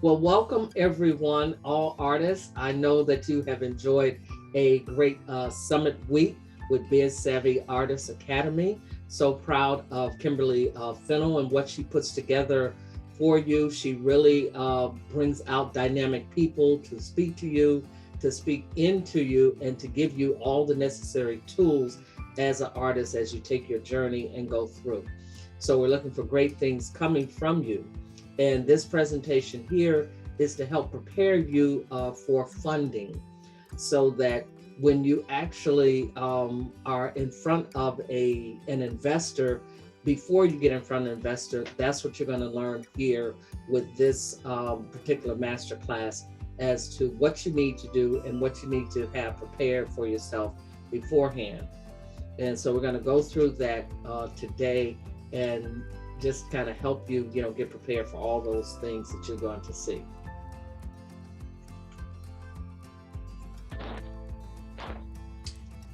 Well, welcome everyone, all artists. I know that you have enjoyed a great summit week with BizSavvy Artist Academy. So proud of Kimberly Fennell and what she puts together for you. She really brings out dynamic people to speak to you, to speak into you, and to give you all the necessary tools as an artist as you take your journey and go through. So we're looking for great things coming from you. And this presentation here is to help prepare you for funding so that when you actually are in front of an investor, before you get in front of an investor, that's what you're going to learn here with this particular masterclass as to what you need to do and what you need to have prepared for yourself beforehand. And so we're going to go through that today and just kind of help you, get prepared for all those things that you're going to see.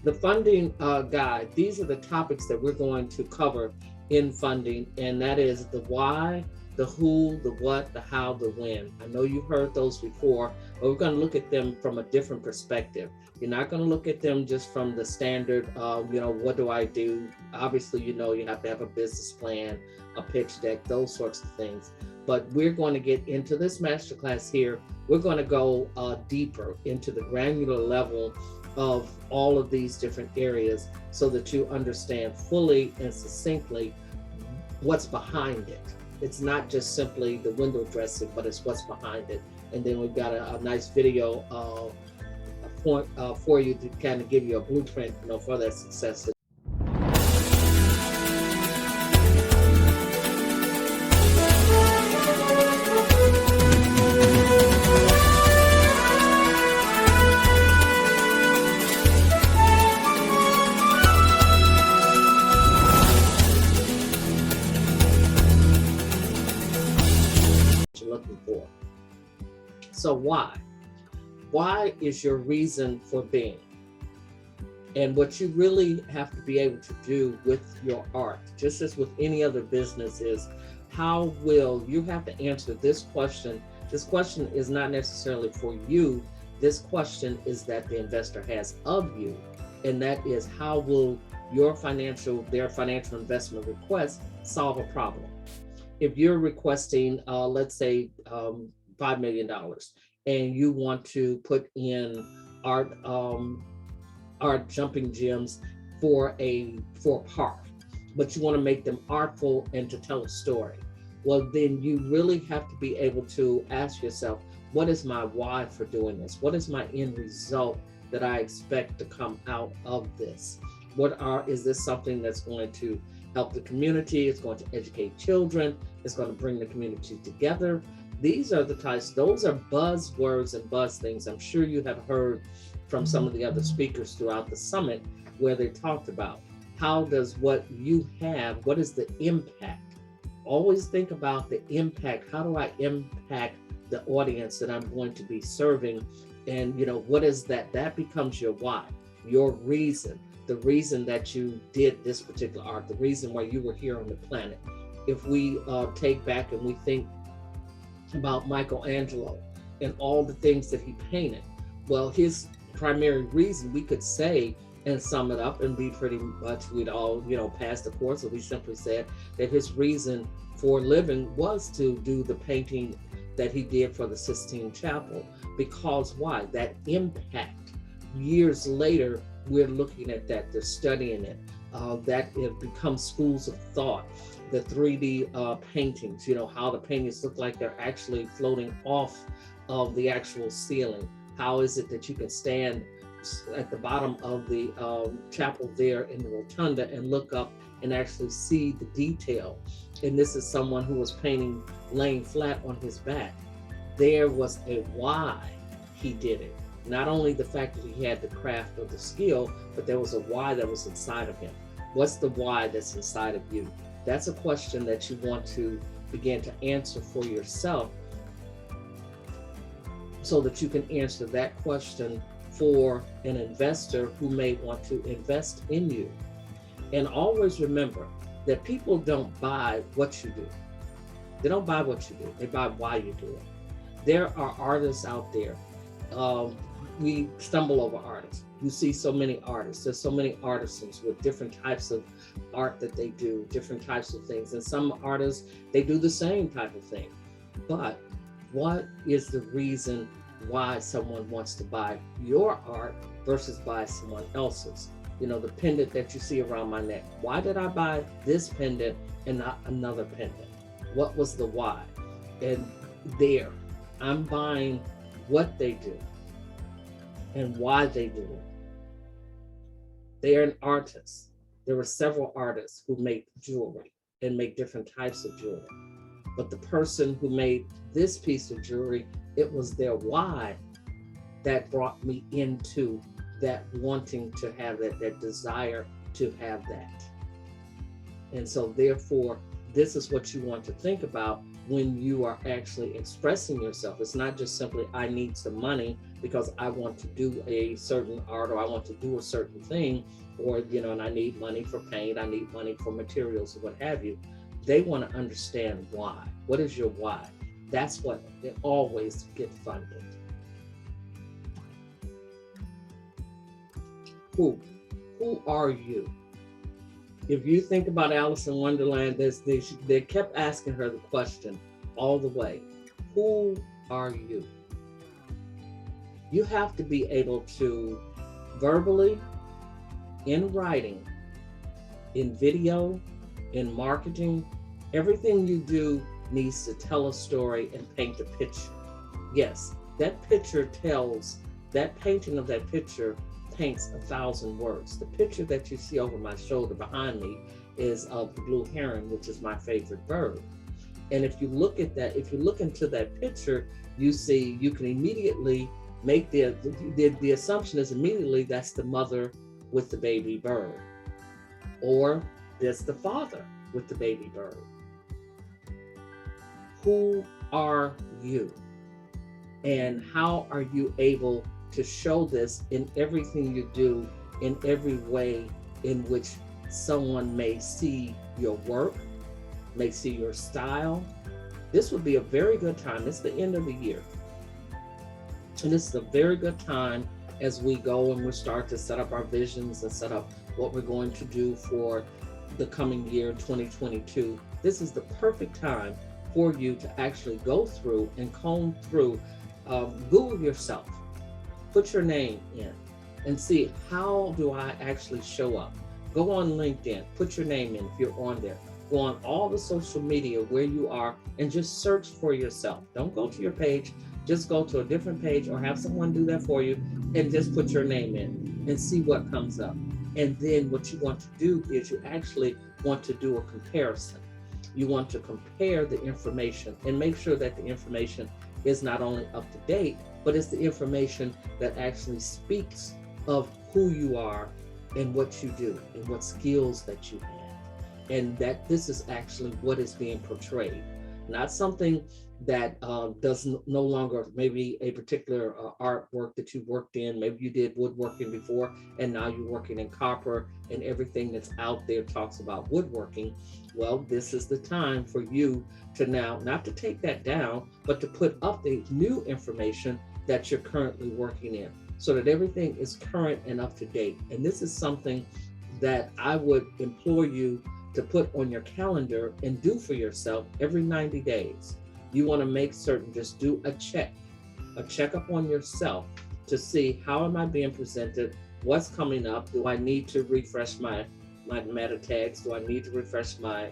The funding guide, these are the topics that we're going to cover in funding, and that is the why, the who, the what, the how, the when. I know you've heard those before, but we're going to look at them from a different perspective. You're not going to look at them just from the standard, what do I do? Obviously, you have to have a business plan, a pitch deck, those sorts of things. But we're going to get into this masterclass here. We're going to go deeper into the granular level of all of these different areas so that you understand fully and succinctly what's behind it. It's not just simply the window dressing, but it's what's behind it. And then we've got a nice video for you to kind of give you a blueprint, for that success. You're looking for. So why? Why is your reason for being? And what you really have to be able to do with your art, just as with any other business, is how will you have to answer this question? This question is not necessarily for you. This question is that the investor has of you. And that is, how will their financial investment request solve a problem? If you're requesting, let's say, $5 million, and you want to put in art jumping gyms for a park, but you want to make them artful and to tell a story. Well, then you really have to be able to ask yourself, what is my why for doing this? What is my end result that I expect to come out of this? Is this something that's going to help the community? It's going to educate children. It's going to bring the community together. These are the types, those are buzzwords and buzz things. I'm sure you have heard from some of the other speakers throughout the summit where they talked about how does what you have, what is the impact? Always think about the impact. How do I impact the audience that I'm going to be serving? And what is that? That becomes your why, your reason, the reason that you did this particular art, the reason why you were here on the planet. If we take back and we think about Michelangelo and all the things that he painted, well, his primary reason, we could say and sum it up and be pretty much, we'd all, pass the course, so we simply said that his reason for living was to do the painting that he did for the Sistine Chapel. Because why? That impact. Years later, we're looking at that, they're studying it, that it becomes schools of thought. The 3D paintings, how the paintings look like they're actually floating off of the actual ceiling. How is it that you can stand at the bottom of the chapel there in the rotunda and look up and actually see the detail? And this is someone who was painting laying flat on his back. There was a why he did it. Not only the fact that he had the craft or the skill, but there was a why that was inside of him. What's the why that's inside of you? That's a question that you want to begin to answer for yourself so that you can answer that question for an investor who may want to invest in you. And always remember that people don't buy what you do. They don't buy what you do. They buy why you do it. There are artists out there. We stumble over artists. You see so many artists. There's so many artisans with different types of art that they do, different types of things. And some artists, they do the same type of thing. But what is the reason why someone wants to buy your art versus buy someone else's? You know, the pendant that you see around my neck. Why did I buy this pendant and not another pendant? What was the why? And there, I'm buying what they do and why they do it. They are an artist. There were several artists who make jewelry and make different types of jewelry. But the person who made this piece of jewelry, it was their why that brought me into that wanting to have that, that desire to have that. And so therefore, this is what you want to think about when you are actually expressing yourself. It's not just simply, I need some money because I want to do a certain art, or I want to do a certain thing, or, you know, and I need money for paint, I need money for materials, or what have you. They want to understand why. What is your why? That's what they always get funded. Who are you? If you think about Alice in Wonderland, they kept asking her the question all the way. Who are you? You have to be able to verbally, in writing, in video, in marketing, everything you do needs to tell a story and paint a picture. Yes, that picture tells, that painting of that picture paints 1,000 words. The picture that you see over my shoulder behind me is of the blue heron, which is my favorite bird. And if you look at that, if you look into that picture, you see, you can immediately make the assumption is immediately that's the mother with the baby bird, or that's the father with the baby bird. Who are you? And how are you able to show this in everything you do, in every way in which someone may see your work, may see your style? This would be a very good time. It's the end of the year. And it's a very good time as we go and we start to set up our visions and set up what we're going to do for the coming year, 2022. This is the perfect time for you to actually go through and comb through, Google yourself, put your name in and see, how do I actually show up? Go on LinkedIn, put your name in if you're on there. Go on all the social media where you are and just search for yourself. Don't go to your page, just go to a different page or have someone do that for you and just put your name in and see what comes up. And then what you want to do is you actually want to do a comparison. You want to compare the information and make sure that the information is not only up to date, but it's the information that actually speaks of who you are and what you do and what skills that you have. And that this is actually what is being portrayed, not something that does no longer, maybe a particular artwork that you worked in. Maybe you did woodworking before and now you're working in copper, and everything that's out there talks about woodworking. Well, this is the time for you to now, not to take that down, but to put up the new information that you're currently working in so that everything is current and up to date. And this is something that I would implore you to put on your calendar and do for yourself every 90 days. You want to make certain, just do a checkup on yourself to see, how am I being presented? What's coming up? Do I need to refresh my meta tags? Do I need to refresh my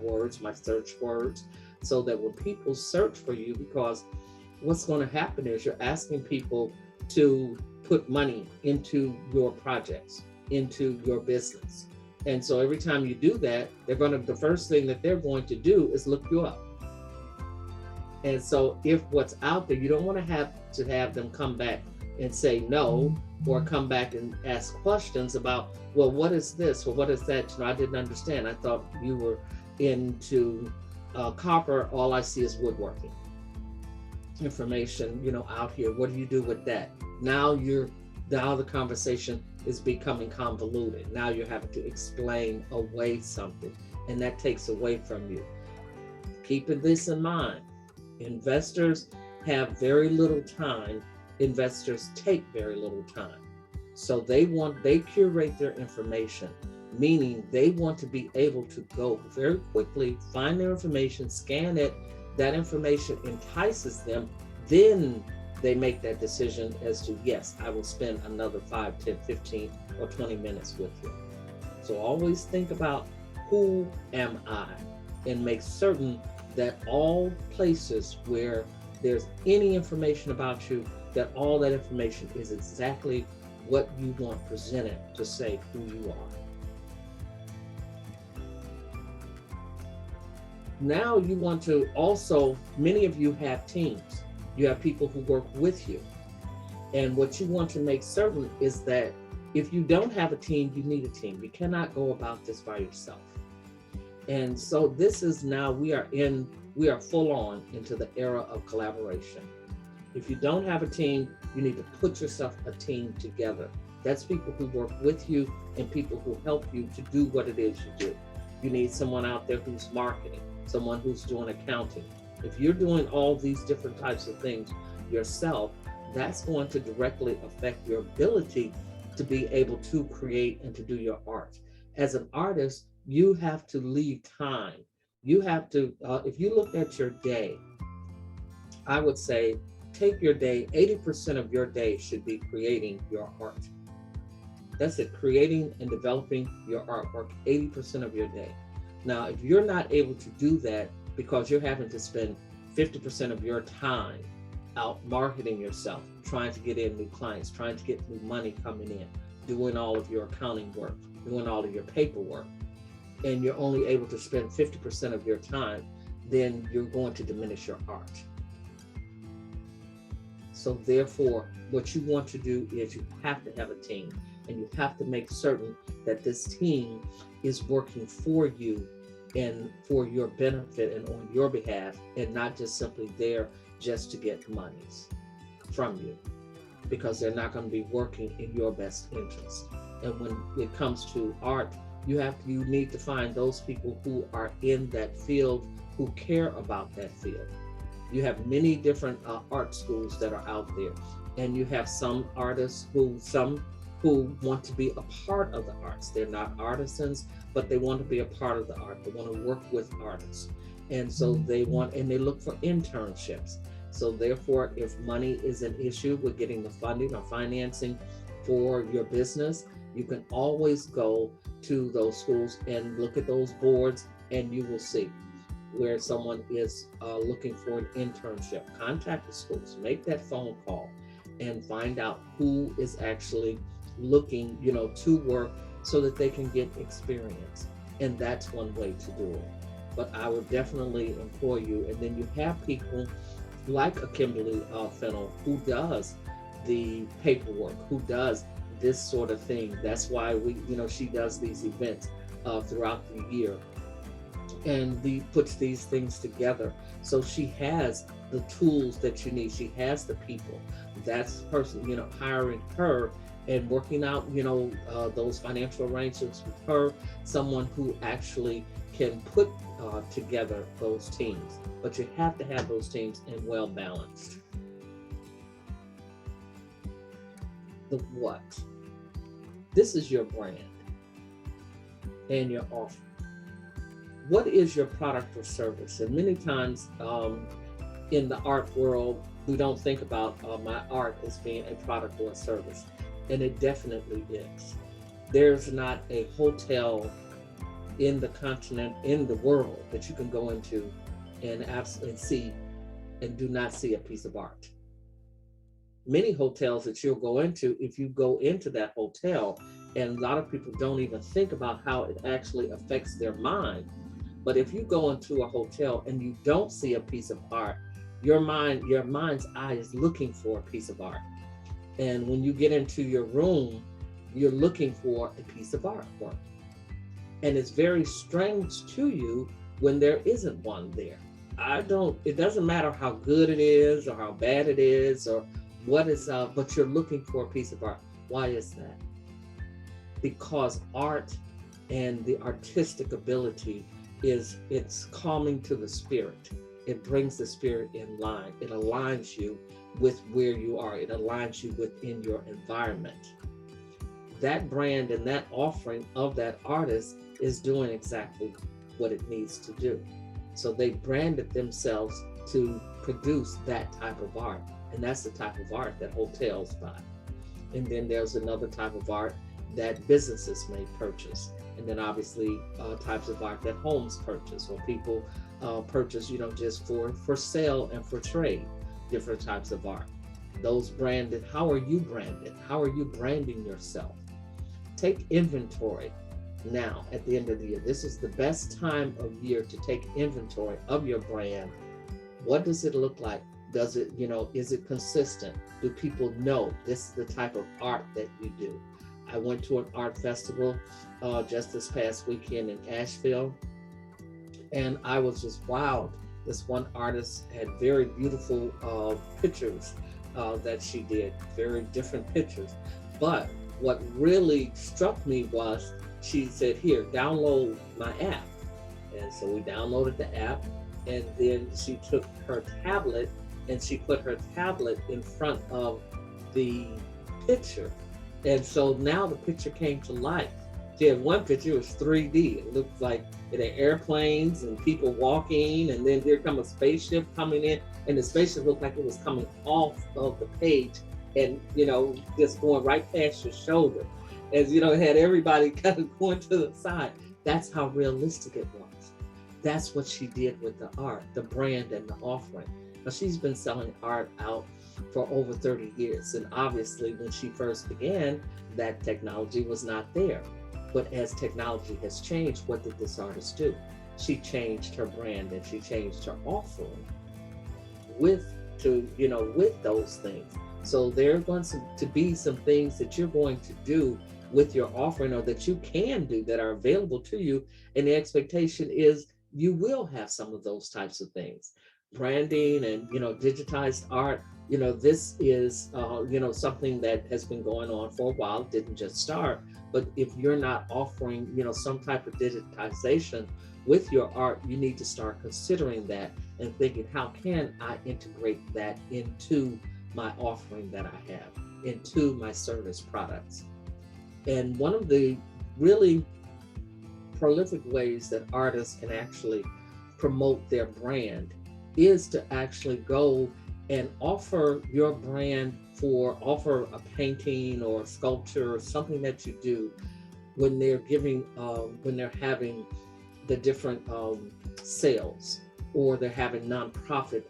words, my search words, so that when people search for you, because what's going to happen is you're asking people to put money into your projects, into your business. And so every time you do that, the first thing that they're going to do is look you up. And so if what's out there, you don't want to have them come back and say no, or come back and ask questions about, well, what is this? Well, what is that? You know, I didn't understand. I thought you were into copper. All I see is woodworking information, you know, out here. What do you do with that? Now the conversation is becoming convoluted. Now you're having to explain away something, and that takes away from you. Keeping this in mind, investors, have very little time, investors take very little time. So they curate their information, meaning they want to be able to go very quickly, find their information, scan it, that information entices them, then they make that decision as to, yes, I will spend another 5, 10, 15, or 20 minutes with you. So always think about, who am I? And make certain that all places where there's any information about you, that all that information is exactly what you want presented to say who you are. Now you want to also, many of you have teams. You have people who work with you. And what you want to make certain is that if you don't have a team, you need a team. You cannot go about this by yourself. And so this is now, we are full on into the era of collaboration. If you don't have a team, you need to put yourself a team together. That's people who work with you and people who help you to do what it is you do. You need someone out there who's marketing, someone who's doing accounting. If you're doing all these different types of things yourself, that's going to directly affect your ability to be able to create and to do your art. As an artist, you have to leave time. You have to, if you look at your day, I would say take your day, 80% of your day should be creating your art. That's it, creating and developing your artwork, 80% of your day. Now, if you're not able to do that because you're having to spend 50% of your time out marketing yourself, trying to get in new clients, trying to get new money coming in, doing all of your accounting work, doing all of your paperwork, and you're only able to spend 50% of your time, then you're going to diminish your art. So therefore, what you want to do is you have to have a team, and you have to make certain that this team is working for you and for your benefit and on your behalf, and not just simply there just to get monies from you, because they're not going to be working in your best interest. And when it comes to art, you need to find those people who are in that field, who care about that field. You have many different art schools that are out there, and you have some artists who want to be a part of the arts. They're not artisans, but they want to be a part of the art. They want to work with artists. And so they look for internships. So therefore, if money is an issue with getting the funding or financing for your business, you can always go to those schools and look at those boards, and you will see where someone is looking for an internship. Contact the schools, make that phone call, and find out who is actually looking, to work so that they can get experience. And that's one way to do it. But I would definitely employ you. And then you have people like a Kimberly Fennell, who does the paperwork, who does this sort of thing. That's why she does these events throughout the year, and puts these things together. So she has the tools that you need. She has the people. That's the person, hiring her and working out, those financial arrangements with her, someone who actually can put together those teams. But you have to have those teams and well balanced. The what? This is your brand and your offer. What is your product or service? And many times in the art world, we don't think about my art as being a product or a service. And it definitely is. There's not a hotel in the continent, in the world, that you can go into and see and do not see a piece of art. Many hotels that you'll go into, if you go into that hotel, and a lot of people don't even think about how it actually affects their mind. But if you go into a hotel and you don't see a piece of art, your mind's eye is looking for a piece of art. And when you get into your room, you're looking for a piece of artwork. And it's very strange to you when there isn't one there. It doesn't matter how good it is or how bad it is or what is, but you're looking for a piece of art. Why is that? Because art and the artistic ability it's calming to the spirit. it brings the spirit in line. It aligns you with where you are. It aligns you within your environment. That brand and that offering of that artist is doing exactly what it needs to do. So they branded themselves to produce that type of art. And that's the type of art that hotels buy. And then there's another type of art that businesses may purchase. And then obviously types of art that homes purchase, or people purchase, just for sale and for trade, different types of art. Those branded, how are you branded? How are you branding yourself? Take inventory now at the end of the year. This is the best time of year to take inventory of your brand. What does it look like? Does it, is it consistent? Do people know this is the type of art that you do? I went to an art festival just this past weekend in Asheville, and I was just wowed. This one artist had very beautiful pictures that she did, very different pictures. But what really struck me was she said, here, download my app. And so we downloaded the app, and then she took her tablet and she put her tablet in front of the picture. And so now the picture came to life. She had one picture, it was 3D. It looked like it had airplanes and people walking, and then here come a spaceship coming in, and the spaceship looked like it was coming off of the page and, just going right past your shoulder. As, it had everybody kind of going to the side. That's how realistic it was. That's what she did with the art, the brand and the offering. Now, she's been selling art out for over 30 years. And obviously, when she first began, that technology was not there. But as technology has changed, what did this artist do? She changed her brand and she changed her offering with those things. So there are going to be some things that you're going to do with your offering, or that you can do, that are available to you. And the expectation is you will have some of those types of things. Branding and, digitized art, this is, something that has been going on for a while. It didn't just start. But if you're not offering, some type of digitization with your art, you need to start considering that and thinking, how can I integrate that into my offering that I have, into my service products? And one of the really prolific ways that artists can actually promote their brand is to actually go and offer your brand, offer a painting or a sculpture or something that you do when they're when they're having the different sales, or they're having nonprofit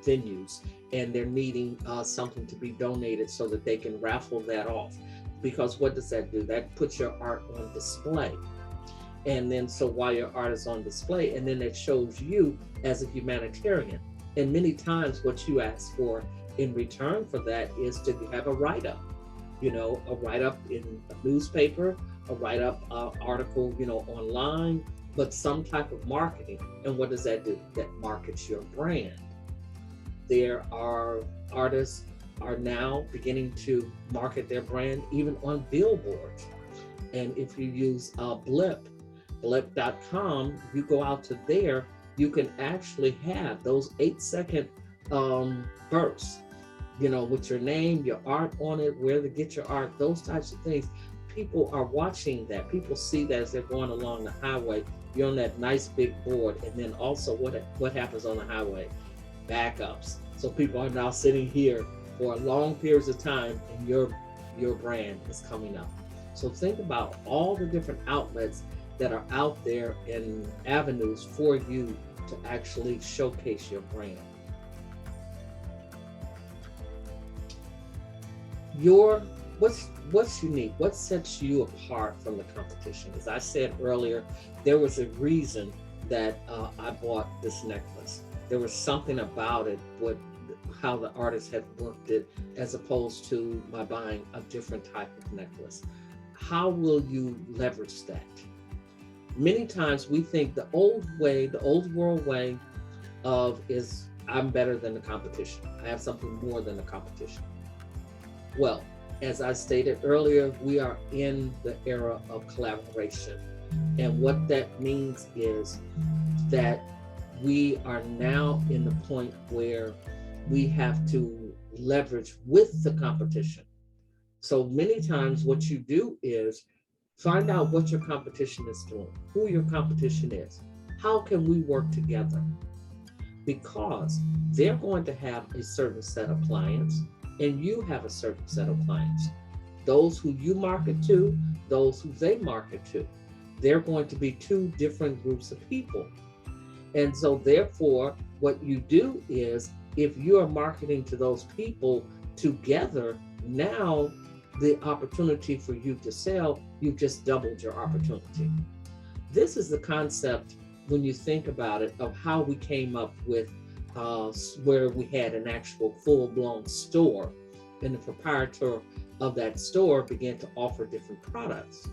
venues, and they're needing something to be donated so that they can raffle that off. Because what does that do? That puts your art on display. And then so while your art is on display, and then it shows you as a humanitarian. And many times what you ask for in return for that is to have a write-up, a write-up in a newspaper, a write-up article, online, but some type of marketing. And what does that do? That markets your brand. There are artists are now beginning to market their brand even on billboards. And if you use blip.com, you go out to there, you can actually have those 8-second bursts, with your name, your art on it, where to get your art, those types of things. People are watching that. People see that as they're going along the highway. You're on that nice big board. And then also what happens on the highway? Backups. So people are now sitting here for long periods of time, and your brand is coming up. So think about all the different outlets that are out there and avenues for you to actually showcase your brand. What's unique? What sets you apart from the competition? As I said earlier, there was a reason that I bought this necklace. There was something about it, how the artist had worked it, as opposed to my buying a different type of necklace. How will you leverage that? Many times we think the old world way is I'm better than the competition. I have something more than the competition. Well, as I stated earlier, we are in the era of collaboration. And what that means is that we are now in the point where we have to leverage with the competition. So many times what you do is find out what your competition is doing, who your competition is. How can we work together? Because they're going to have a certain set of clients and you have a certain set of clients. Those who you market to, those who they market to. They're going to be two different groups of people. And so therefore, what you do is if you are marketing to those people together, now the opportunity for you to sell, you've just doubled your opportunity. This is the concept, when you think about it, of how we came up with where we had an actual full-blown store, and the proprietor of that store began to offer different products.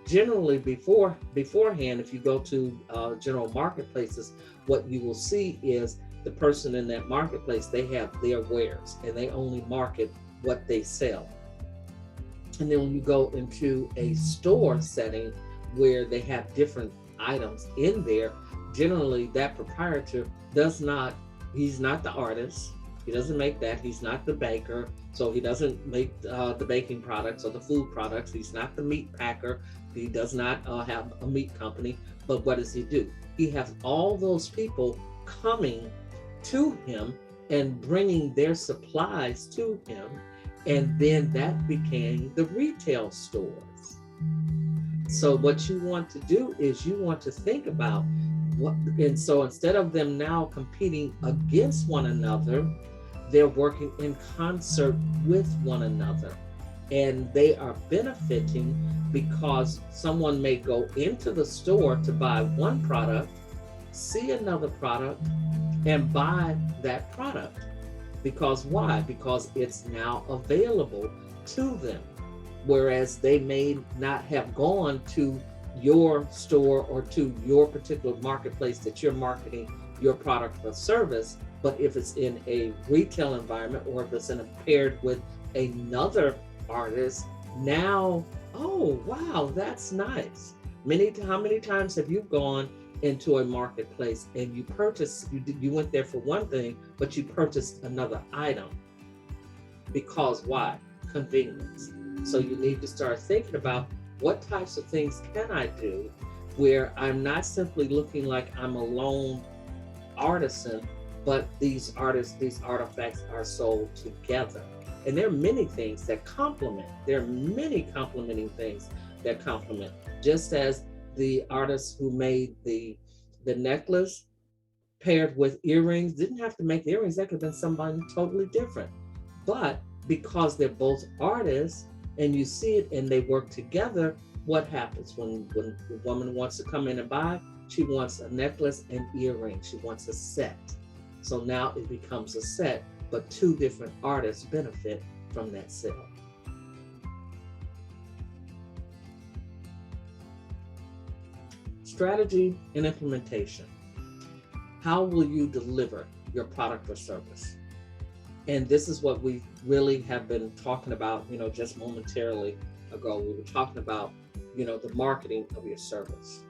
Generally, beforehand, if you go to general marketplaces, what you will see is the person in that marketplace, they have their wares and they only market what they sell. And then when you go into a store setting where they have different items in there, generally that proprietor he's not the artist, he doesn't make that, he's not the baker, so he doesn't make the baking products or the food products, he's not the meat packer, he does not have a meat company, but what does he do? He has all those people coming to him and bringing their supplies to him, and then that became the retail stores. So what you want to do is you want to think about and so instead of them now competing against one another, they're working in concert with one another. And they are benefiting because someone may go into the store to buy one product, see another product, and buy that product. Because why? Because it's now available to them. Whereas they may not have gone to your store or to your particular marketplace that you're marketing your product or service, but if it's in a retail environment or if it's paired with another artist, now, oh wow, that's nice. How many times have you gone into a marketplace and you purchased, you went there for one thing, but you purchased another item? Because why? Convenience. So you need to start thinking about what types of things can I do where I'm not simply looking like I'm a lone artisan, but these artifacts are sold together. And there are many things that complement. There are many complementing things that complement. Just as the artist who made the necklace paired with earrings didn't have to make the earrings, that could have been somebody totally different. But because they're both artists, and you see it and they work together, what happens when the woman wants to come in and buy? She wants a necklace and earrings. She wants a set. So now it becomes a set, but two different artists benefit from that sale. Strategy and implementation. How will you deliver your product or service? And this is what we really have been talking about, just momentarily ago. We were talking about, the marketing of your service.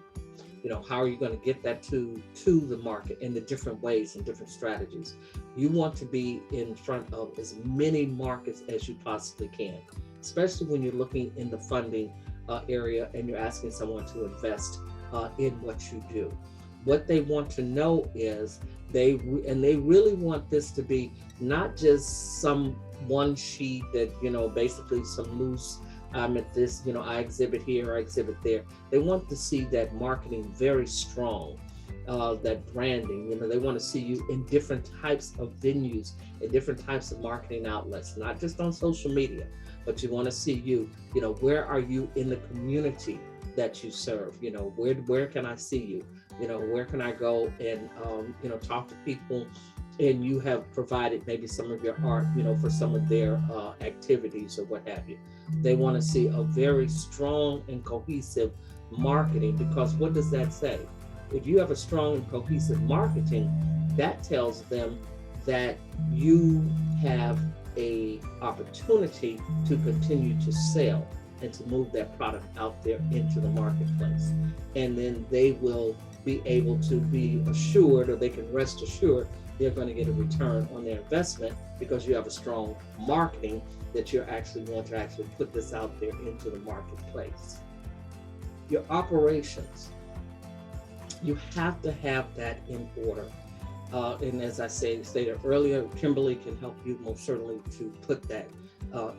How are you going to get that to the market in the different ways and different strategies? You want to be in front of as many markets as you possibly can, especially when you're looking in the funding area and you're asking someone to invest in what you do. What they want to know is they really want this to be not just some one sheet that, basically some loose, I'm at this, I exhibit here, I exhibit there. They want to see that marketing very strong, that branding, they want to see you in different types of venues, in different types of marketing outlets, not just on social media, but you want to see you, where are you in the community that you serve? Where can I see you? Where can I go and, talk to people? And you have provided maybe some of your art, for some of their activities or what have you. They want to see a very strong and cohesive marketing, because what does that say? If you have a strong and cohesive marketing, that tells them that you have a opportunity to continue to sell and to move that product out there into the marketplace. And then they will be able to be assured, or they can rest assured they're going to get a return on their investment, because you have a strong marketing that you're actually going to actually put this out there into the marketplace. Your operations, you have to have that in order. And as I stated earlier, Kimberly can help you most certainly to put that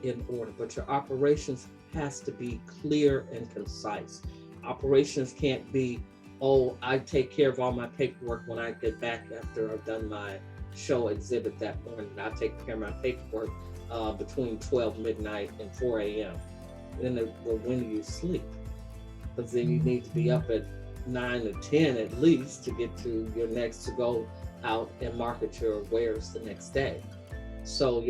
in order. But your operations has to be clear and concise. Operations can't be, oh, I take care of all my paperwork when I get back after I've done my show exhibit that morning. I take care of my paperwork between 12 midnight and 4 a.m. Then when do you sleep? Because then you need to be up at 9 or 10 at least to get to your next, to go out and market your wares the next day. So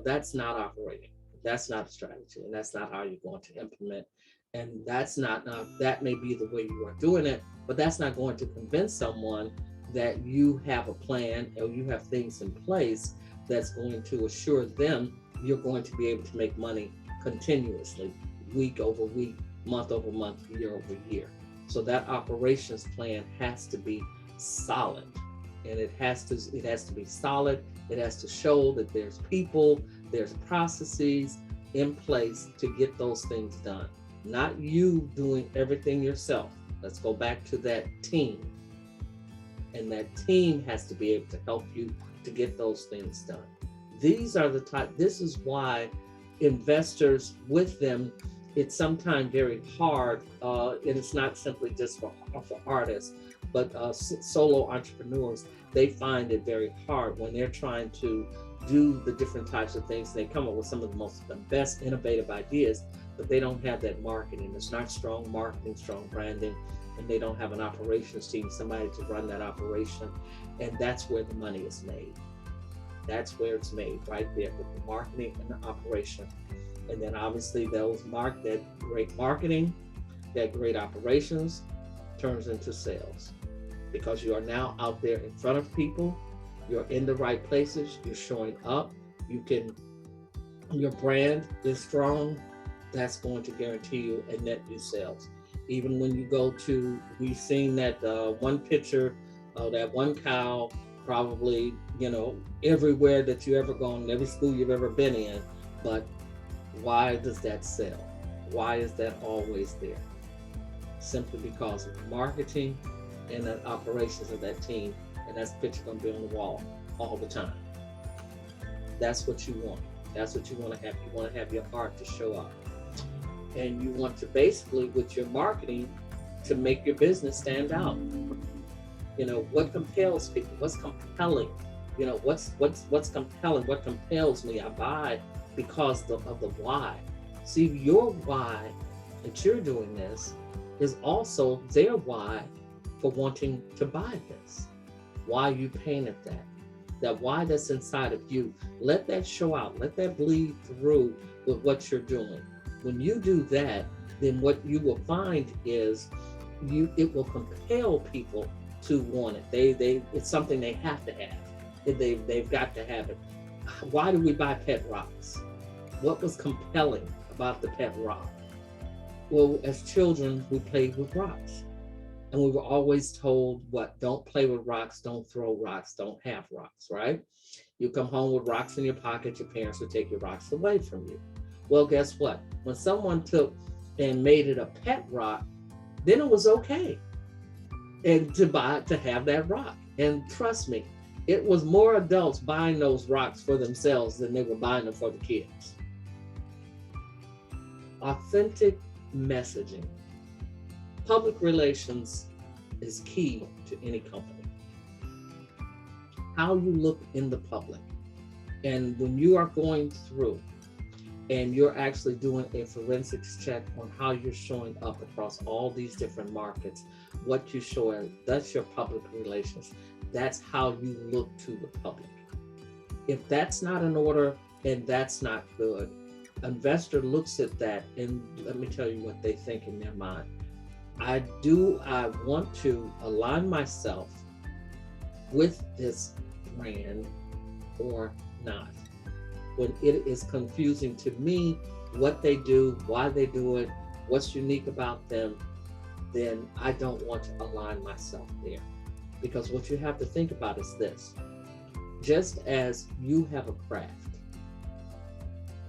that's not operating. That's not a strategy, and that's not how you're going to implement. And that's not, that may be the way you are doing it, but that's not going to convince someone that you have a plan or you have things in place that's going to assure them you're going to be able to make money continuously, week over week, month over month, year over year. So that operations plan has to be solid, and it has to be solid. It has to show that there's people, there's processes in place to get those things done. Not you doing everything yourself. Let's go back to that team. And that team has to be able to help you to get those things done. This is why investors with them, it's sometimes very hard, and it's not simply just for artists, but solo entrepreneurs. They find it very hard when they're trying to do the different types of things. They come up with some of the best innovative ideas, but they don't have that marketing. It's not strong marketing, strong branding, and they don't have an operations team, somebody to run that operation. And that's where the money is made. That's where it's made, right there with the marketing and the operation. And then obviously that great marketing, that great operations turns into sales, because you are now out there in front of people. You're in the right places. You're showing up. Your brand is strong. That's going to guarantee you a net new sales. Even when you go to, we've seen that one picture of that one cow, probably, everywhere that you ever gone, every school you've ever been in. But why does that sell? Why is that always there? Simply because of the marketing and the operations of that team. And that's picture going to be on the wall all the time. That's what you want. That's what you want to have. You want to have your art to show up. And you want to basically, with your marketing, to make your business stand out. What compels people? What's compelling? What's compelling? What compels me? I buy because of the why. See, your why that you're doing this is also their why for wanting to buy this. Why you painted that why that's inside of you. Let that show out. Let that bleed through with what you're doing. When you do that, then what you will find is it will compel people to want it. It's something they have to have. They've got to have it. Why do we buy pet rocks? What was compelling about the pet rock? Well, as children, we played with rocks. And we were always told, don't play with rocks, don't throw rocks, don't have rocks, right? You come home with rocks in your pocket, your parents would take your rocks away from you. Well, guess what? When someone took and made it a pet rock, then it was okay and to have that rock. And trust me, it was more adults buying those rocks for themselves than they were buying them for the kids. Authentic messaging. Public relations is key to any company. How you look in the public. And when you are going through and you're actually doing a forensics check on how you're showing up across all these different markets, what you show, that's your public relations. That's how you look to the public. If that's not in order and that's not good, investor looks at that and let me tell you what they think in their mind. I want to align myself with this brand or not? When it is confusing to me what they do, why they do it, what's unique about them, then I don't want to align myself there. Because what you have to think about is this: just as you have a craft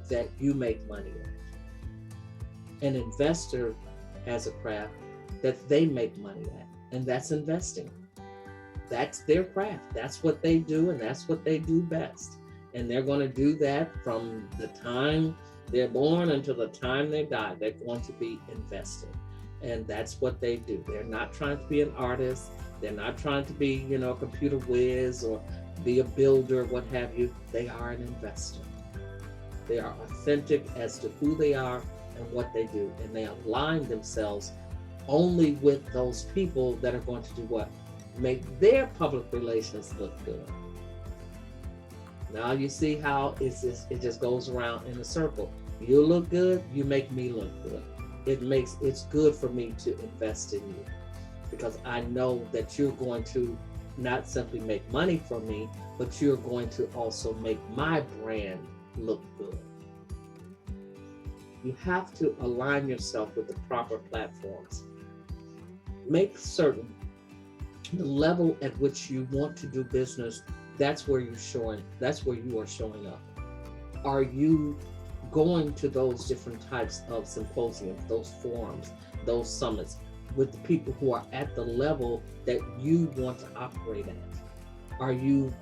that you make money at, an investor has a craft that they make money at, and that's investing. That's their craft. That's what they do, and that's what they do best. And they're going to do that from the time they're born until the time they die. They're going to be investing. And that's what they do. They're not trying to be an artist. They're not trying to be, a computer whiz or be a builder, what have you. They are an investor. They are authentic as to who they are and what they do. And they align themselves only with those people that are going to do what? Make their public relations look good. Now you see how it just goes around in a circle. You look good, you make me look good. It's good for me to invest in you, because I know that you're going to not simply make money from me, but you're going to also make my brand look good. You have to align yourself with the proper platforms. Make certain the level at which you want to do business, that's where you are showing up. Are you going to those different types of symposiums, those forums, those summits with the people who are at the level that you want to operate at? Are you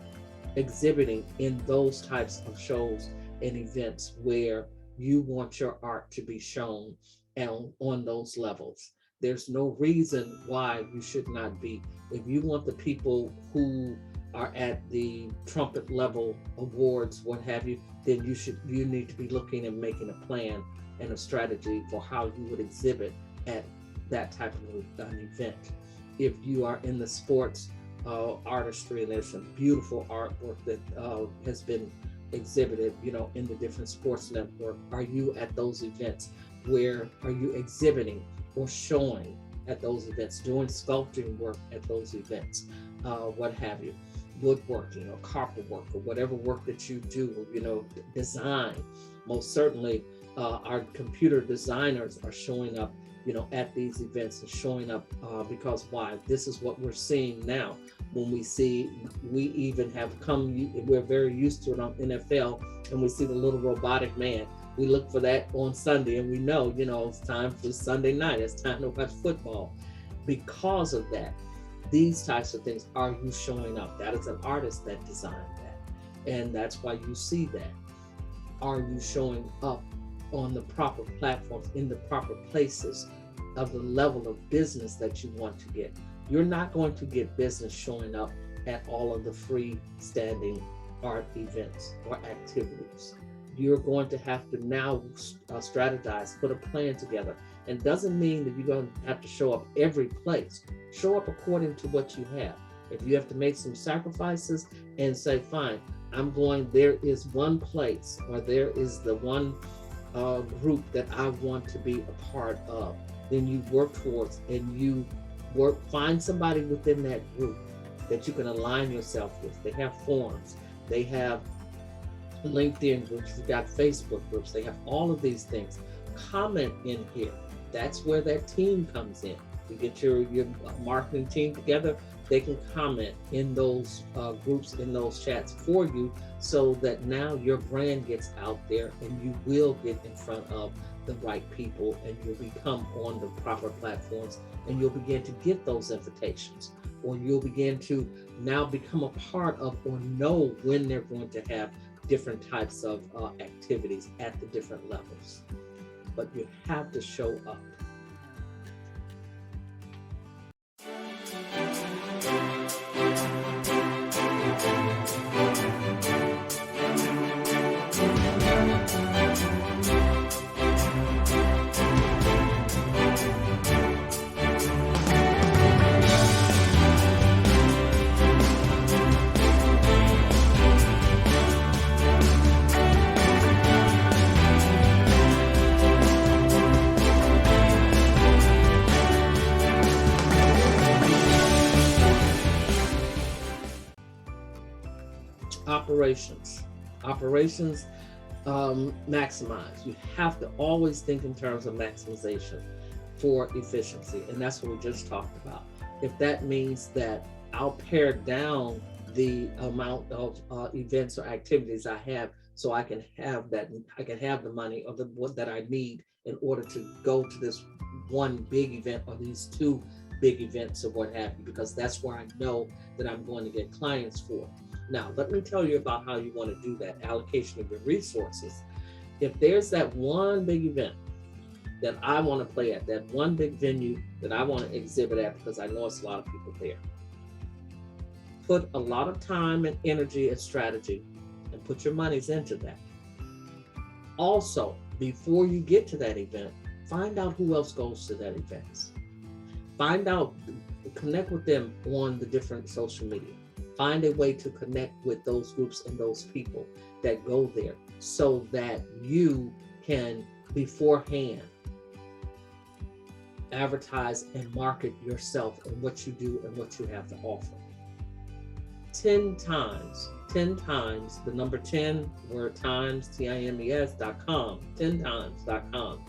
exhibiting in those types of shows and events where you want your art to be shown and on those levels? There's no reason why you should not be. If you want the people who are at the trumpet level awards, what have you, then you need to be looking and making a plan and a strategy for how you would exhibit at that type of an event. If you are in the sports artistry, and there's some beautiful artwork that has been exhibited, in the different sports network. Are you at those events? Where are you exhibiting or showing at those events, doing sculpting work at those events, what have you, woodworking or carpet work or whatever work that you do, design. Most certainly, our computer designers are showing up, at these events and showing up because why? This is what we're seeing now. When we even have we're very used to it on NFL, and we see the little robotic man. We look for that on Sunday, and we know, it's time for Sunday night. It's time to watch football. Because of that, these types of things, are you showing up? That is an artist that designed that. And that's why you see that. Are you showing up on the proper platforms, in the proper places of the level of business that you want to get? You're not going to get business showing up at all of the freestanding art events or activities. You're going to have to now strategize, put a plan together. And doesn't mean that you're going to have to show up every place. Show up according to what you have. If you have to make some sacrifices and say, fine, there is one place, or there is the one group that I want to be a part of, then you work towards, and you find somebody within that group that you can align yourself with. They have forums, they have LinkedIn groups, they've got Facebook groups, they have all of these things. Comment in here. That's where that team comes in. You get your marketing team together, they can comment in those groups, in those chats for you, so that now your brand gets out there and you will get in front of the right people, and you'll become on the proper platforms, and you'll begin to get those invitations, or you'll begin to now become a part of, or know when they're going to have different types of activities at the different levels. But you have to show up. Operations maximize. You have to always think in terms of maximization. for efficiency. And that's what we just talked about. If that means that I'll pare down the amount of events or activities I have, so I can have the money or the what that I need in order to go to this one big event or these two big events or what have you, because that's where I know that I'm going to get clients for. Now, let me tell you about how you want to do that allocation of your resources. If there's that one big event that I want to play at, that one big venue that I want to exhibit at because I know it's a lot of people there, put a lot of time and energy and strategy and put your monies into that. Also, before you get to that event, find out who else goes to that event. Find out, connect with them on the different social media. Find a way to connect with those groups and those people that go there so that you can beforehand advertise and market yourself and what you do and what you have to offer. 10 times, the number 10, word times, times.com, 10times.com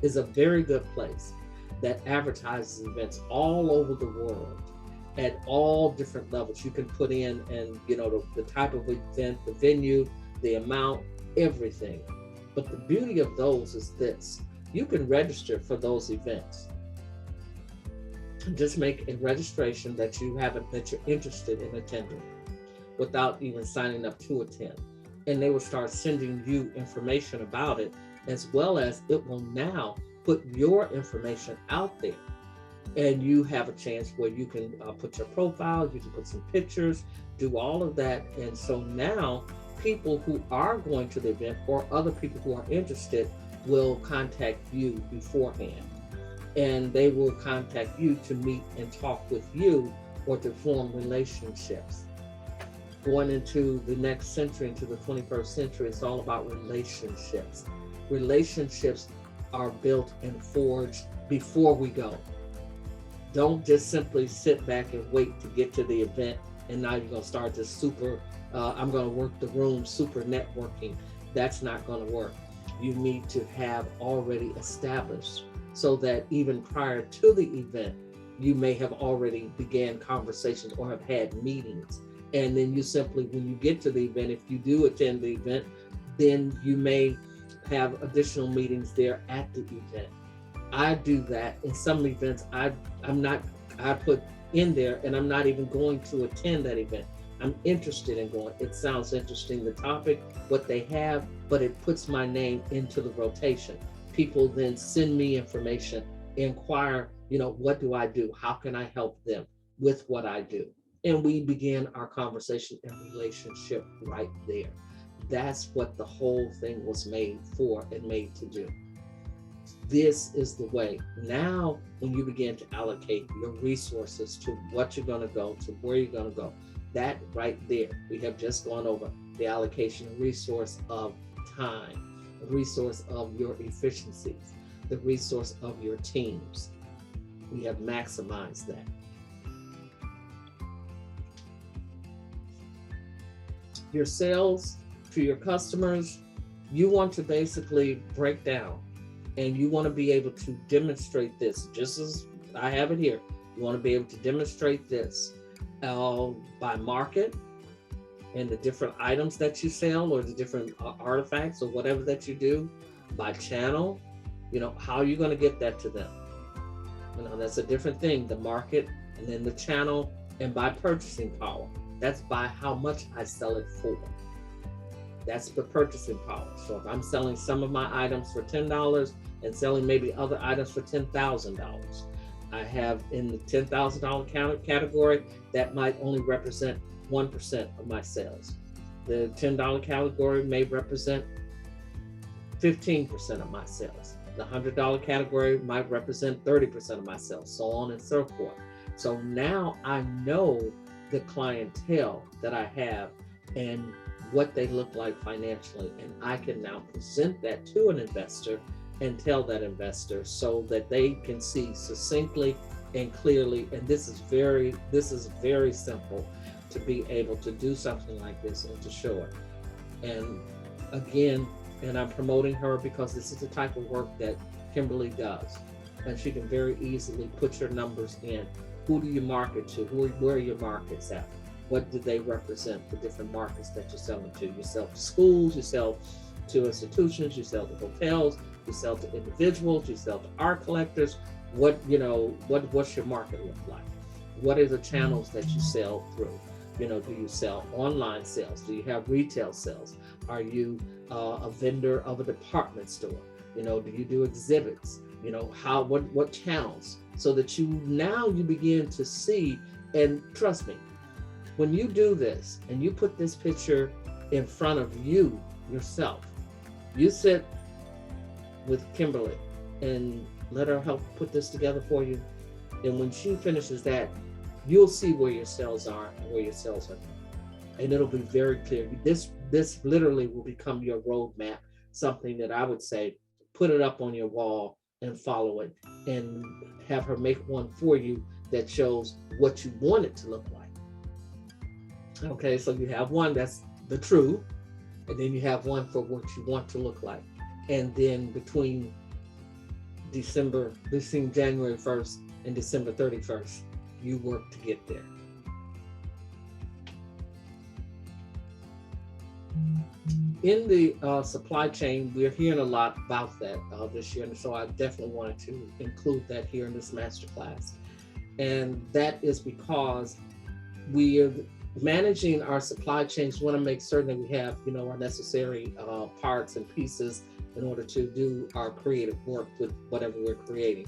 is a very good place that advertises events all over the world at all different levels. You can put in and the type of event, the venue, the amount, everything. But the beauty of those is this: you can register for those events. Just make a registration that you're interested in attending without even signing up to attend. And they will start sending you information about it, as well as it will now put your information out there. And you have a chance where you can put your profile, you can put some pictures, do all of that. And so now people who are going to the event or other people who are interested will contact you beforehand. And they will contact you to meet and talk with you or to form relationships. Going into the next century, into the 21st century, it's all about relationships. Relationships are built and forged before we go. Don't just simply sit back and wait to get to the event and now you're going to start this I'm going to work the room, super networking. That's not going to work. You need to have already established so that even prior to the event, you may have already began conversations or have had meetings. And then you simply, when you get to the event, if you do attend the event, then you may have additional meetings there at the event. I do that in some events. I put in there and I'm not even going to attend that event. I'm interested in going. It sounds interesting, the topic, what they have, but it puts my name into the rotation. People then send me information, inquire, what do I do? How can I help them with what I do? And we begin our conversation and relationship right there. That's what the whole thing was made for and made to do. This is the way. Now, when you begin to allocate your resources to what you're going to go, to where you're going to go, that right there, we have just gone over the allocation of resource of time, the resource of your efficiencies, the resource of your teams. We have maximized that. Your sales to your customers, you want to basically break down and you want to be able to demonstrate this, just as I have it here. You want to be able to demonstrate this by market and the different items that you sell or the different artifacts or whatever that you do, by channel, how are you going to get that to them? That's a different thing, the market and then the channel, and by purchasing power. That's by how much I sell it for. That's the purchasing power. So if I'm selling some of my items for $10 and selling maybe other items for $10,000, I have in the $10,000 category, that might only represent 1% of my sales. The $10 category may represent 15% of my sales. The $100 category might represent 30% of my sales, so on and so forth. So now I know the clientele that I have and what they look like financially, and I can now present that to an investor and tell that investor so that they can see succinctly and clearly. And this is very simple to be able to do something like this and to show it. And again, and I'm promoting her because this is the type of work that Kimberly does. and she can very easily put your numbers in. Who do you market to? Where are your markets at? What do they represent, the different markets that you're selling to? You sell to schools, you sell to institutions, you sell to hotels, you sell to individuals, you sell to art collectors. What's your market look like? What are the channels that you sell through? Do you sell online sales? Do you have retail sales? Are you a vendor of a department store? Do you do exhibits? What channels? So that you begin to see, and trust me, when you do this and you put this picture in front of yourself, you sit with Kimberly and let her help put this together for you. And when she finishes that, you'll see where your sales are and where your sales are. And it'll be very clear. This literally will become your roadmap, something that I would say, put it up on your wall and follow it, and have her make one for you that shows what you want it to look like. Okay, so you have one that's the true, and then you have one for what you want to look like. And then between January 1st and December 31st, you work to get there. In the supply chain, we're hearing a lot about that this year, and so I definitely wanted to include that here in this masterclass. And that is because we are managing our supply chains. We want to make certain that we have, our necessary parts and pieces in order to do our creative work with whatever we're creating.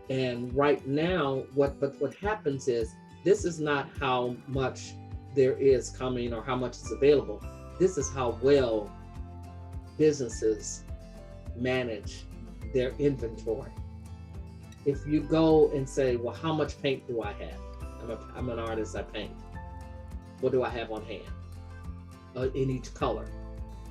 And right now, what happens is, this is not how much there is coming or how much is available. This is how well businesses manage their inventory. If you go and say, well, how much paint do I have? I'm an artist, I paint. What do I have on hand in each color?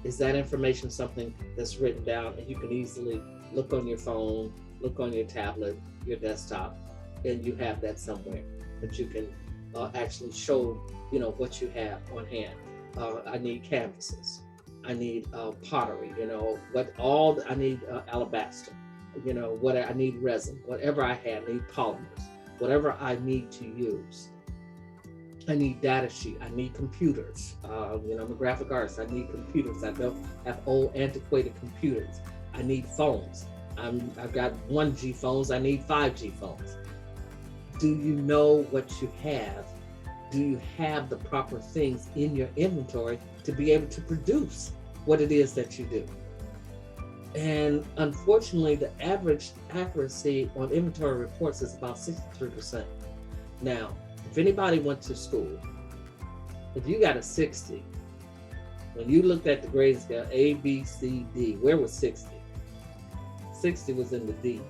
Is that information something that's written down and you can easily look on your phone, look on your tablet, your desktop, and you have that somewhere that you can actually show, what you have on hand? I need canvases. I need pottery. I need alabaster. I need resin. Whatever I have, I need polymers. Whatever I need to use. I need data sheet. I need computers. I'm a graphic artist. I need computers. I don't have old antiquated computers. I need phones. I've got 1G phones. I need 5G phones. Do you know what you have? Do you have the proper things in your inventory to be able to produce what it is that you do? And unfortunately, the average accuracy on inventory reports is about 63%. Now, if anybody went to school, if you got a 60, when you looked at the grade scale, A, B, C, D, where was 60? 60 was in the D.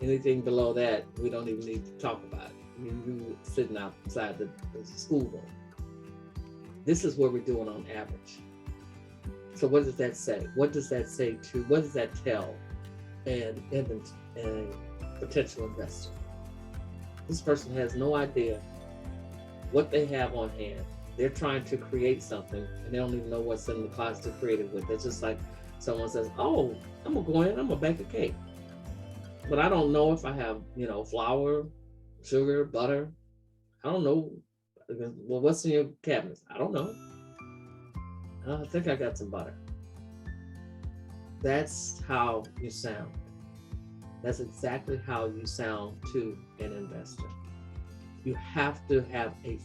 Anything below that, we don't even need to talk about it. You were sitting outside the schoolroom. This is what we're doing on average. So what does that say? What does that tell an potential investor? This person has no idea what they have on hand. They're trying to create something and they don't even know what's in the closet to create it with. It's just like someone says, oh, I'm gonna go in, I'm gonna bake a cake. But I don't know if I have, flour, sugar, butter. I don't know. Well, what's in your cabinets? I don't know. I think I got some butter. That's how you sound. That's exactly how you sound to an investor. You have to have you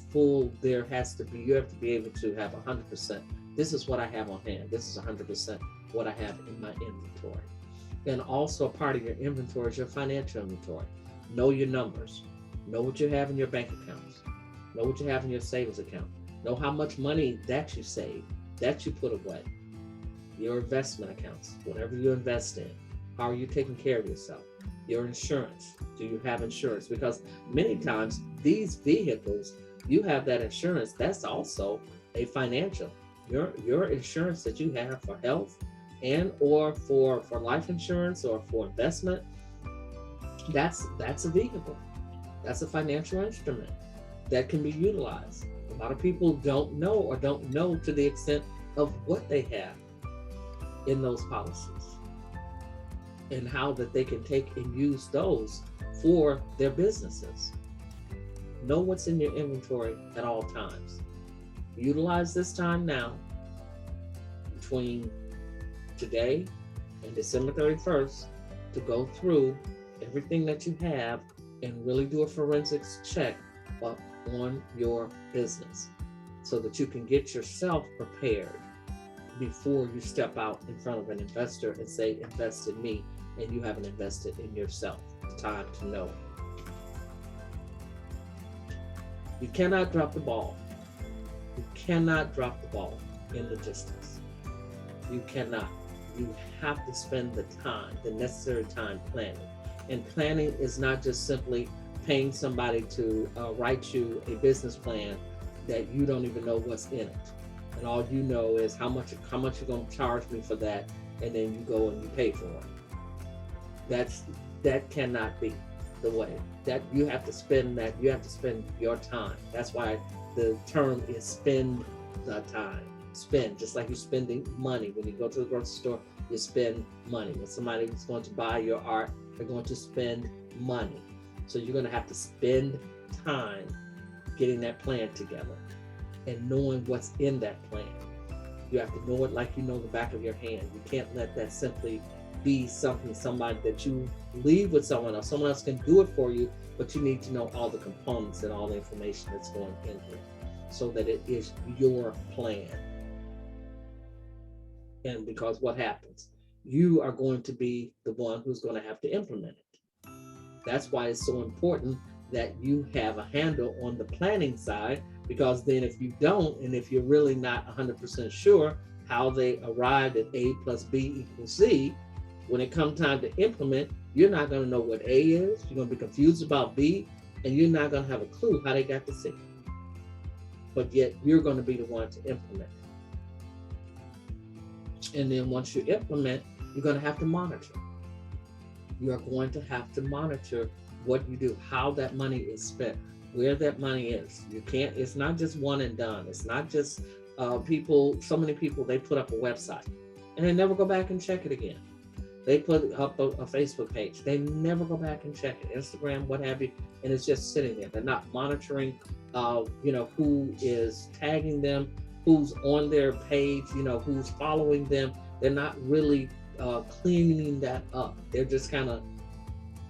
have to be able to have 100%. This is what I have on hand. This is 100% what I have in my inventory. And also a part of your inventory is your financial inventory. Know your numbers. Know what you have in your bank accounts. Know what you have in your savings account. Know how much money that you save, that you put away. Your investment accounts, whatever you invest in. How are you taking care of yourself? Your insurance. Do you have insurance? Because many times these vehicles, you have that insurance. That's also a financial. Your insurance that you have for health and or for life insurance or for investment, that's a vehicle. That's a financial instrument that can be utilized. A lot of people don't know to the extent of what they have in those policies. and how that they can take and use those for their businesses. Know what's in your inventory at all times. Utilize this time now between today and December 31st to go through everything that you have and really do a forensics check up on your business so that you can get yourself prepared before you step out in front of an investor and say, invest in me, and you haven't invested in yourself. It's time to know. You cannot drop the ball. You cannot drop the ball in logistics. You cannot. You have to spend the time, the necessary time planning. And planning is not just simply paying somebody to write you a business plan that you don't even know what's in it. And all you know is how much you're going to charge me for that, and then you go and you pay for it. That cannot be the way. That you have to spend your time. That's why the term is spend the time. Spend, just like you're spending money. When you go to the grocery store, you spend money. When somebody is going to buy your art, they're going to spend money. So you're going to have to spend time getting that plan together and knowing what's in that plan. You have to know it like you know the back of your hand. You can't let that simply be somebody that you leave with someone else. Someone else can do it for you, but you need to know all the components and all the information that's going in here so that it is your plan. And because what happens? You are going to be the one who's going to have to implement it. That's why it's so important that you have a handle on the planning side, because then if you don't, and if you're really not 100% sure how they arrived at A plus B equals C, when it comes time to implement, you're not going to know what A is, you're going to be confused about B, and you're not going to have a clue how they got to C. But yet you're going to be the one to implement it. And then once you implement, you're going to have to monitor. You are going to have to monitor what you do, how that money is spent, where that money is. You can't, it's not just one and done. It's not just so many people, they put up a website and they never go back and check it again. They put up a Facebook page. They never go back and check it, Instagram, what have you, and it's just sitting there. They're not monitoring, who is tagging them, who's on their page, who's following them. They're not really cleaning that up. They're just kind of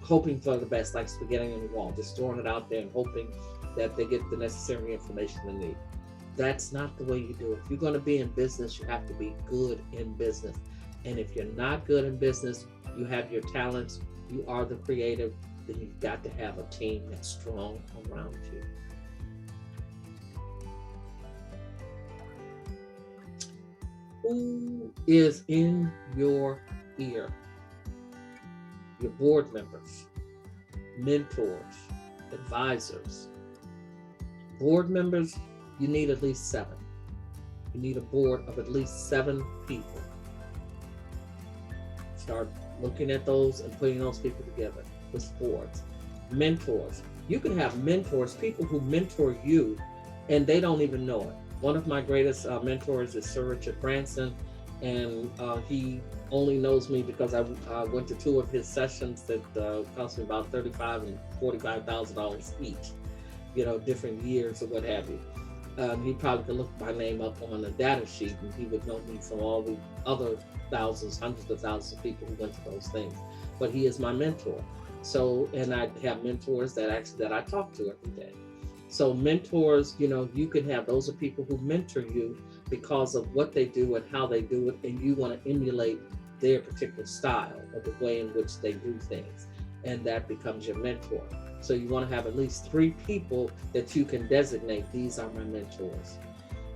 hoping for the best, like spaghetti on the wall, just throwing it out there and hoping that they get the necessary information they need. That's not the way you do it. If you're going to be in business, you have to be good in business. And if you're not good in business, you have your talents, you are the creative, then you've got to have a team that's strong around you. Who is in your ear? Your board members, mentors, advisors. Board members, you need at least 7. You need a board of at least 7 people. Start looking at those and putting those people together with boards. Mentors. You can have mentors, people who mentor you, and they don't even know it. One of my greatest mentors is Sir Richard Branson, and he only knows me because I went to 2 of his sessions that cost me about $35,000 and $45,000 each, different years or what have you. He probably could look my name up on a data sheet and he would know me from all the other thousands, hundreds of thousands of people who went to those things. But he is my mentor. So, and I have mentors that I talk to every day. So mentors, you can have, those are people who mentor you because of what they do and how they do it, and you want to emulate their particular style or the way in which they do things, and that becomes your mentor. So you want to have at least 3 people that you can designate, these are my mentors.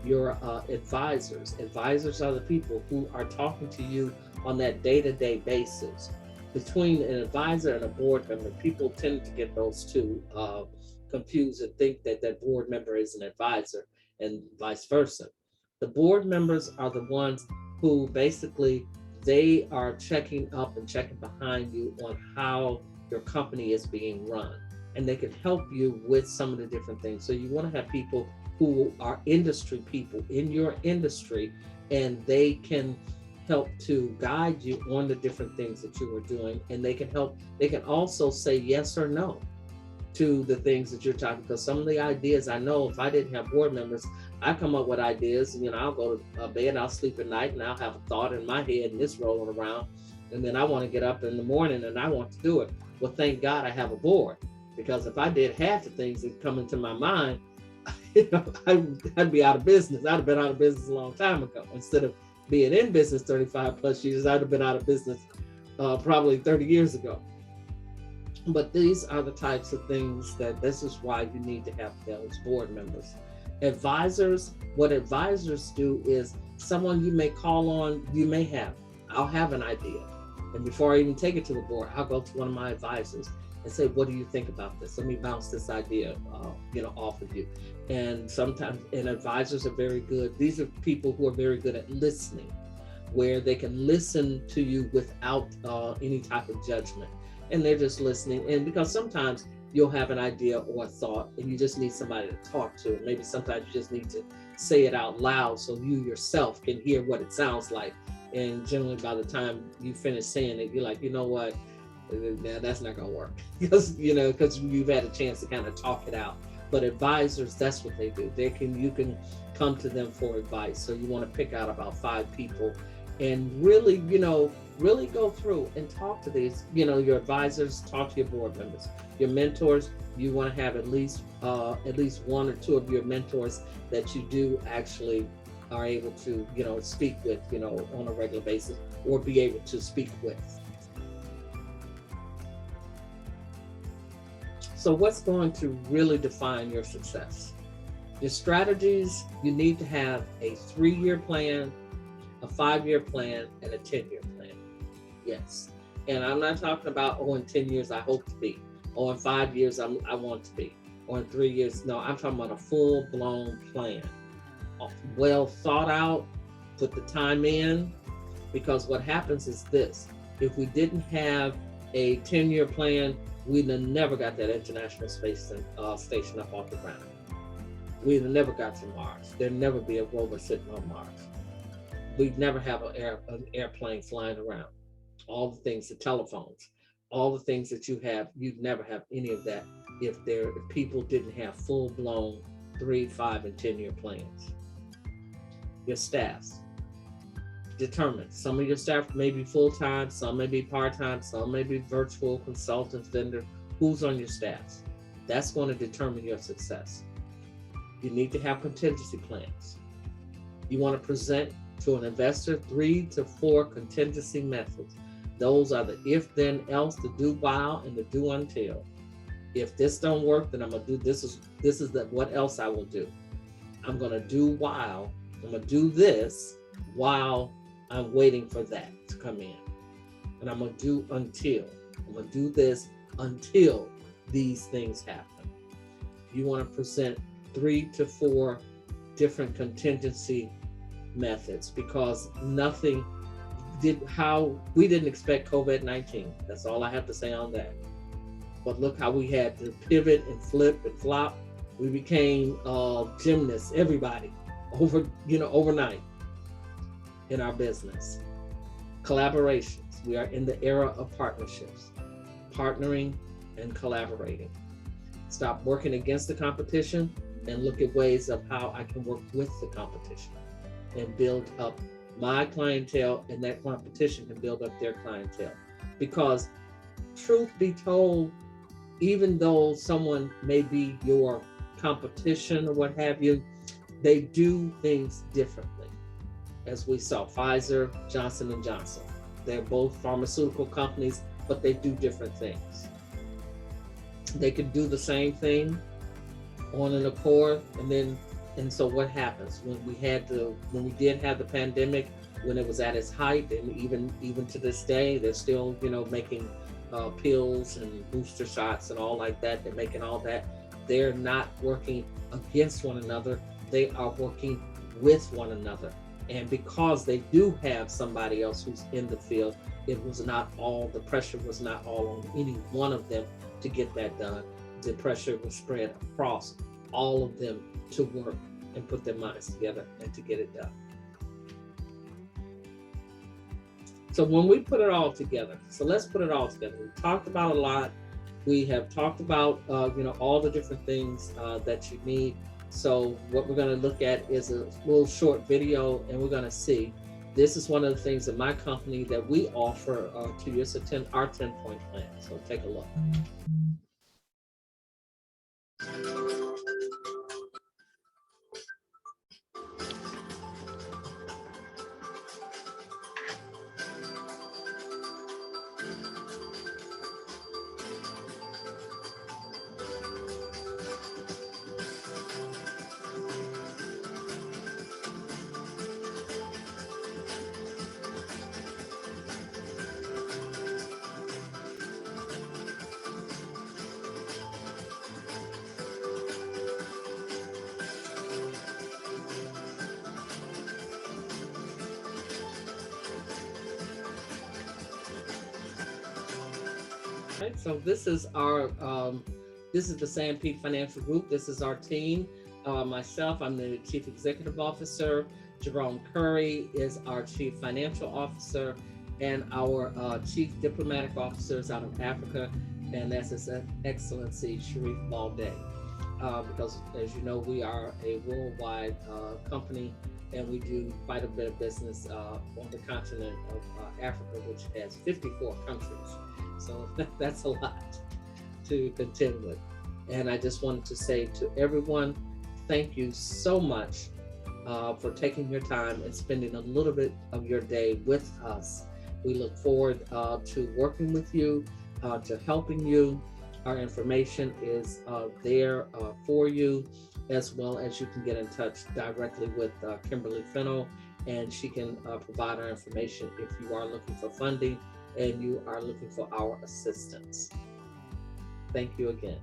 Your advisors. Advisors are the people who are talking to you on that day-to-day basis. Between an advisor and a board member, people tend to get those two confused and think that that board member is an advisor and vice versa. The board members are the ones who basically, they are checking up and checking behind you on how your company is being run, and they can help you with some of the different things. So you want to have people who are industry people in your industry, and they can help to guide you on the different things that you are doing, and they can also say yes or no to the things that you're talking, because some of the ideas, I know if I didn't have board members, I come up with ideas, I'll go to bed, I'll sleep at night, and I'll have a thought in my head and it's rolling around, and then I want to get up in the morning and I want to do it. Well, thank God I have a board, because if I did half the things that come into my mind, I'd be out of business. I'd have been out of business a long time ago. Instead of being in business 35 plus years, I'd have been out of business probably 30 years ago. But these are the types of things this is why you need to have those board members. Advisors, what advisors do is someone you may call on, I'll have an idea. And before I even take it to the board, I'll go to one of my advisors and say, what do you think about this? Let me bounce this idea, off of you. And sometimes, advisors are very good. These are people who are very good at listening, where they can listen to you without any type of judgment. And they're just listening. And because sometimes you'll have an idea or a thought and you just need somebody to talk to. And maybe sometimes you just need to say it out loud so you yourself can hear what it sounds like. And generally by the time you finish saying it, you're like, you know what? That's not gonna work. because you've had a chance to kind of talk it out. But advisors, that's what they do. You can come to them for advice. So you want to pick out about 5 people and really go through and talk to these, your advisors, talk to your board members, your mentors. You want to have at least 1 or 2 of your mentors that you do actually are able to, speak with, on a regular basis, or be able to speak with. So what's going to really define your success? Your strategies, you need to have a 3-year plan, a 5-year plan, and a 10-year plan. Yes. And I'm not talking about, in 10 years, I hope to be, or in 5 years, I want to be, or in 3 years. No, I'm talking about a full-blown plan. Well thought out, put the time in, because what happens is this: if we didn't have a 10-year plan, we'd have never got that International Space Station up off the ground. We'd have never got to Mars. There'd never be a rover sitting on Mars. We'd never have an airplane flying around. All the things, the telephones, all the things that you have, you'd never have any of that if people didn't have full-blown 3, 5, and 10-year plans. Your staffs, determined. Some of your staff may be full-time, some may be part-time, some may be virtual consultants, vendor. Who's on your staffs? That's going to determine your success. You need to have contingency plans. You want to present to an investor 3 to 4 contingency methods. Those are the if, then, else, the do while, and the do until. If this don't work, then I'm gonna do this. This is the what else I will do. I'm gonna do while. I'm gonna do this while I'm waiting for that to come in. And I'm gonna do until. I'm gonna do this until these things happen. You want to present 3 to 4 different contingency methods, because we didn't expect COVID-19. That's all I have to say on that. But look how we had to pivot and flip and flop. We became gymnasts, everybody, overnight in our business. Collaborations. We are in the era of partnerships, partnering and collaborating. Stop working against the competition and look at ways of how I can work with the competition and build up my clientele, and that competition can build up their clientele. Because truth be told, even though someone may be your competition or what have you, they do things differently. As we saw, Pfizer, Johnson & Johnson, they're both pharmaceutical companies, but they do different things. They could do the same thing on an accord, and so what happens when we did have the pandemic, when it was at its height, and even to this day, they're still making pills and booster shots and all like that. They're making all that. They're not working against one another. They are working with one another. And because they do have somebody else who's in the field, the pressure was not all on any one of them to get that done. The pressure was spread across all of them to work and put their minds together and to get it done. So when we put it all together, so let's put it all together. We talked about a lot. We have talked about, all the different things that you need. So what we're going to look at is a little short video, and we're going to see. This is one of the things in my company that we offer to you. It's our 10-point plan. So take a look. Right, so this is the SanPete Financial Group. This is our team. Myself, I'm the Chief Executive Officer. Jerome Curry is our Chief Financial Officer, and our Chief Diplomatic Officer is out of Africa, and that's His Excellency Sharif Balde. Because, as you know, we are a worldwide company, and we do quite a bit of business on the continent of Africa, which has 54 countries. So that's a lot to contend with. And I just wanted to say to everyone, thank you so much for taking your time and spending a little bit of your day with us. We look forward to working with you, to helping you. Our information is there for you, as well as you can get in touch directly with Kimberly Fennell, and she can provide our information if you are looking for funding and you are looking for our assistance. Thank you again.